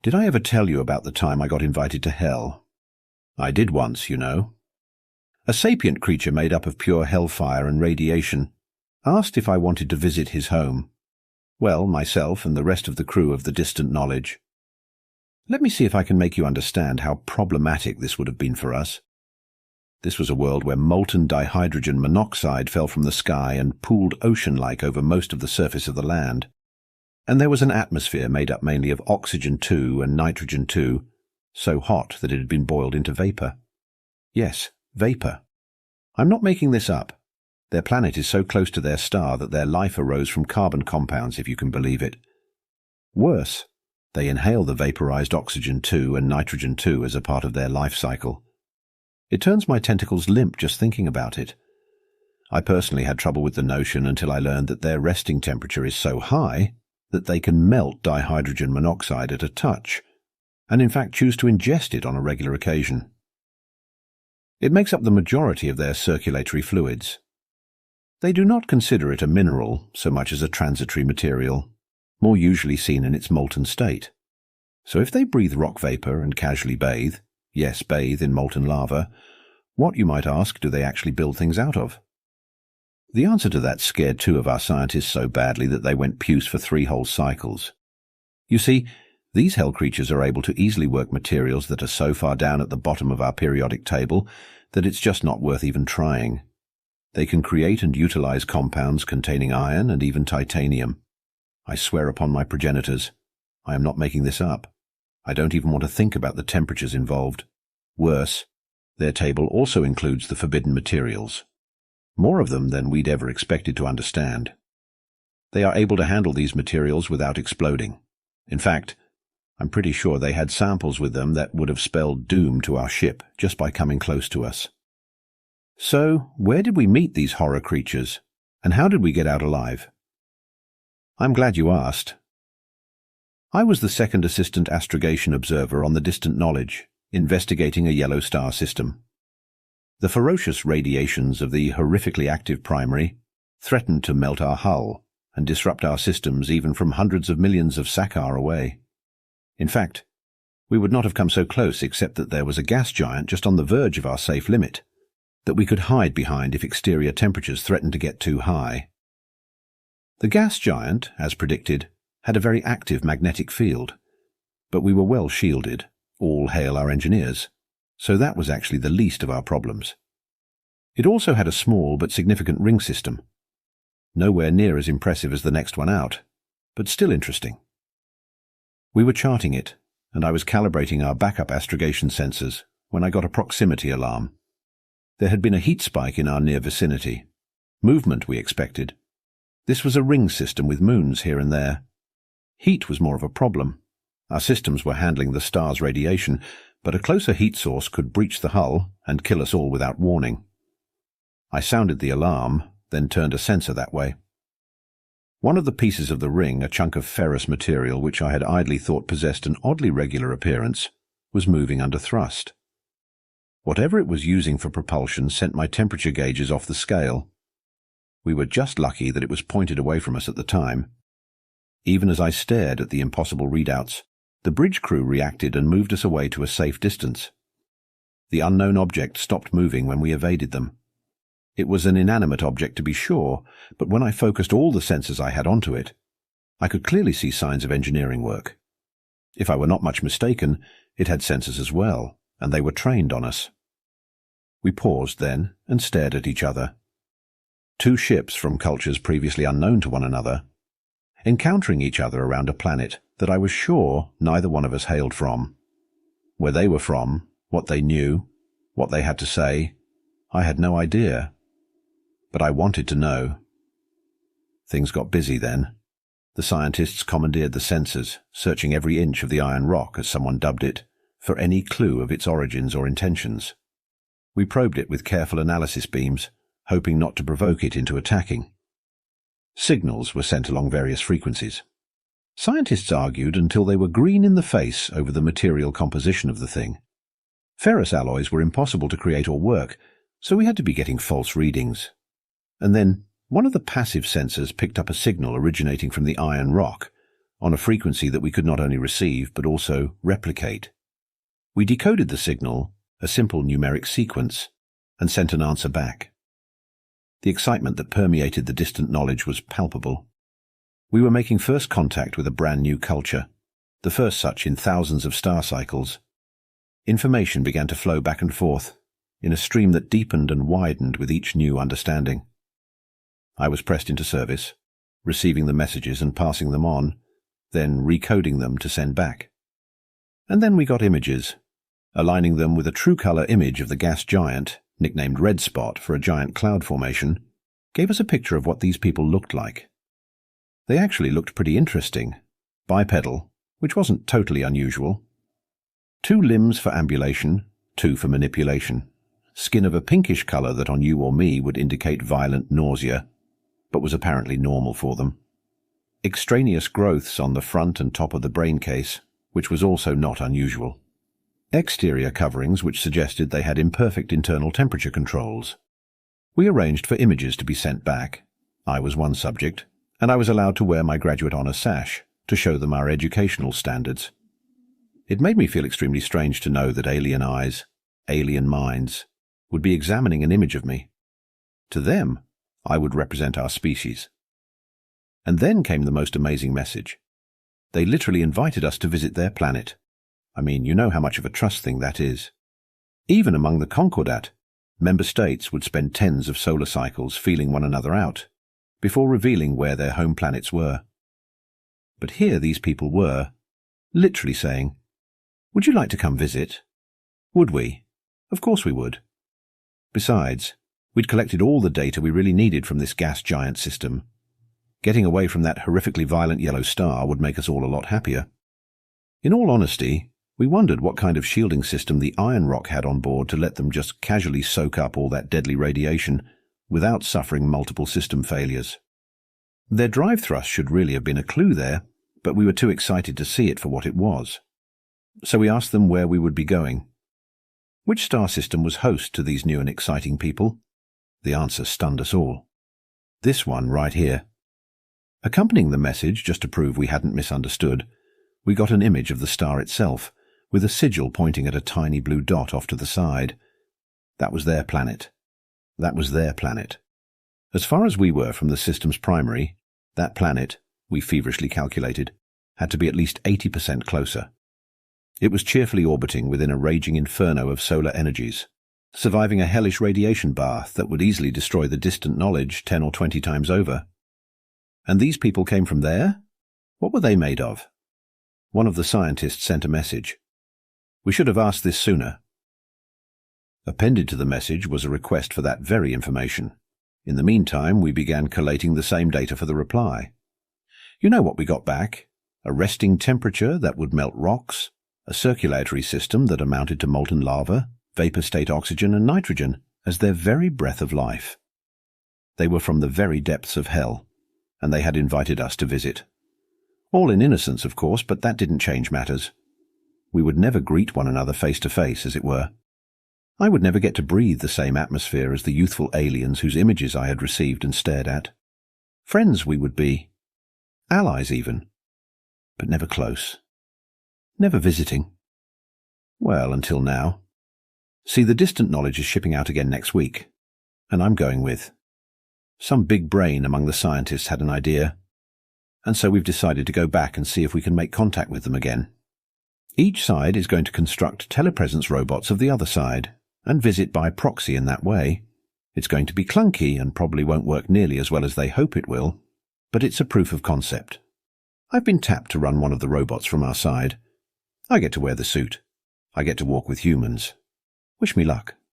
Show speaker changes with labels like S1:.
S1: Did I ever tell you about the time I got invited to hell? I did once, you know. A sapient creature made up of pure hellfire and radiation asked if I wanted to visit his home. Well, myself and the rest of the crew of the Distant Knowledge. Let me see if I can make you understand how problematic this would have been for us. This was a world where molten dihydrogen monoxide fell from the sky and pooled ocean-like over most of the surface of the land. And there was an atmosphere made up mainly of oxygen-2 and nitrogen-2, so hot that it had been boiled into vapor. Yes, vapor. I'm not making this up. Their planet is so close to their star that their life arose from carbon compounds, if you can believe it. Worse, they inhale the vaporized oxygen-2 and nitrogen-2 as a part of their life cycle. It turns my tentacles limp just thinking about it. I personally had trouble with the notion until I learned that their resting temperature is so high that they can melt dihydrogen monoxide at a touch, and in fact choose to ingest it on a regular occasion. It makes up the majority of their circulatory fluids. They do not consider it a mineral so much as a transitory material, more usually seen in its molten state. So if they breathe rock vapor and casually bathe, yes, bathe in molten lava, what, you might ask, do they actually build things out of? The answer to that scared two of our scientists so badly that they went puce for 3 whole cycles. You see, these hell creatures are able to easily work materials that are so far down at the bottom of our periodic table that it's just not worth even trying. They can create and utilize compounds containing iron and even titanium. I swear upon my progenitors, I am not making this up. I don't even want to think about the temperatures involved. Worse, their table also includes the forbidden materials. More of them than we'd ever expected to understand. They are able to handle these materials without exploding. In fact, I'm pretty sure they had samples with them that would have spelled doom to our ship just by coming close to us. So, where did we meet these horror creatures, and how did we get out alive? I'm glad you asked. I was the second assistant astrogation observer on the Distant Knowledge, investigating a yellow star system. The ferocious radiations of the horrifically active primary threatened to melt our hull and disrupt our systems even from hundreds of millions of Sakar away. In fact, we would not have come so close except that there was a gas giant just on the verge of our safe limit that we could hide behind if exterior temperatures threatened to get too high. The gas giant, as predicted, had a very active magnetic field, but we were well shielded, all hail our engineers, so that was actually the least of our problems. It also had a small but significant ring system, nowhere near as impressive as the next one out, but still interesting. We were charting it, and I was calibrating our backup astrogation sensors when I got a proximity alarm. There had been a heat spike in our near vicinity. Movement, we expected. This was a ring system with moons here and there. Heat was more of a problem. Our systems were handling the star's radiation, but a closer heat source could breach the hull and kill us all without warning. I sounded the alarm, then turned a sensor that way. One of the pieces of the ring, a chunk of ferrous material which I had idly thought possessed an oddly regular appearance, was moving under thrust. Whatever it was using for propulsion sent my temperature gauges off the scale. We were just lucky that it was pointed away from us at the time. Even as I stared at the impossible readouts, the bridge crew reacted and moved us away to a safe distance. The unknown object stopped moving when we evaded them. It was an inanimate object to be sure, but when I focused all the sensors I had onto it, I could clearly see signs of engineering work. If I were not much mistaken, it had sensors as well, and they were trained on us. We paused then and stared at each other. 2 ships from cultures previously unknown to one another, encountering each other around a planet that I was sure neither one of us hailed from. Where they were from, what they knew, what they had to say, I had no idea. But I wanted to know. Things got busy then. The scientists commandeered the sensors, searching every inch of the iron rock, as someone dubbed it, for any clue of its origins or intentions. We probed it with careful analysis beams, hoping not to provoke it into attacking. Signals were sent along various frequencies. Scientists argued until they were green in the face over the material composition of the thing. Ferrous alloys were impossible to create or work, so we had to be getting false readings. And then one of the passive sensors picked up a signal originating from the iron rock, on a frequency that we could not only receive but also replicate. We decoded the signal, a simple numeric sequence, and sent an answer back. The excitement that permeated the distant knowledge was palpable. We were making first contact with a brand new culture, the first such in thousands of star cycles. Information began to flow back and forth, in a stream that deepened and widened with each new understanding. I was pressed into service, receiving the messages and passing them on, then recoding them to send back. And then we got images, aligning them with a true color image of the gas giant, nicknamed Red Spot for a giant cloud formation, gave us a picture of what these people looked like. They actually looked pretty interesting. Bipedal, which wasn't totally unusual. 2 limbs for ambulation, 2 for manipulation. Skin of a pinkish color that on you or me would indicate violent nausea, but was apparently normal for them. Extraneous growths on the front and top of the brain case, which was also not unusual. Exterior coverings which suggested they had imperfect internal temperature controls. We arranged for images to be sent back. I was one subject, and I was allowed to wear my graduate honor sash to show them our educational standards. It made me feel extremely strange to know that alien eyes, alien minds, would be examining an image of me. To them, I would represent our species. And then came the most amazing message. They literally invited us to visit their planet. I mean, you know how much of a trust thing that is. Even among the Concordat, member states would spend tens of solar cycles feeling one another out, before revealing where their home planets were. But here these people were, literally saying, "Would you like to come visit?" Would we? Of course we would. Besides, we'd collected all the data we really needed from this gas giant system. Getting away from that horrifically violent yellow star would make us all a lot happier. In all honesty, we wondered what kind of shielding system the Iron Rock had on board to let them just casually soak up all that deadly radiation without suffering multiple system failures. Their drive thrust should really have been a clue there, but we were too excited to see it for what it was. So we asked them where we would be going. Which star system was host to these new and exciting people? The answer stunned us all. This one right here. Accompanying the message, just to prove we hadn't misunderstood, we got an image of the star itself, with a sigil pointing at a tiny blue dot off to the side. That was their planet. That was their planet. As far as we were from the system's primary, that planet, we feverishly calculated, had to be at least 80% closer. It was cheerfully orbiting within a raging inferno of solar energies, surviving a hellish radiation bath that would easily destroy the distant knowledge 10 or 20 times over. And these people came from there? What were they made of? One of the scientists sent a message. We should have asked this sooner. Appended to the message was a request for that very information. In the meantime, we began collating the same data for the reply. You know what we got back? A resting temperature that would melt rocks, a circulatory system that amounted to molten lava, vapor-state oxygen and nitrogen as their very breath of life. They were from the very depths of hell, and they had invited us to visit. All in innocence, of course, but that didn't change matters. We would never greet one another face to face, as it were. I would never get to breathe the same atmosphere as the youthful aliens whose images I had received and stared at. Friends we would be. Allies even. But never close. Never visiting. Well, until now. See, the distant knowledge is shipping out again next week, and I'm going with. Some big brain among the scientists had an idea, and so we've decided to go back and see if we can make contact with them again. Each side is going to construct telepresence robots of the other side, and visit by proxy in that way. It's going to be clunky and probably won't work nearly as well as they hope it will, but it's a proof of concept. I've been tapped to run one of the robots from our side. I get to wear the suit. I get to walk with humans. Wish me luck.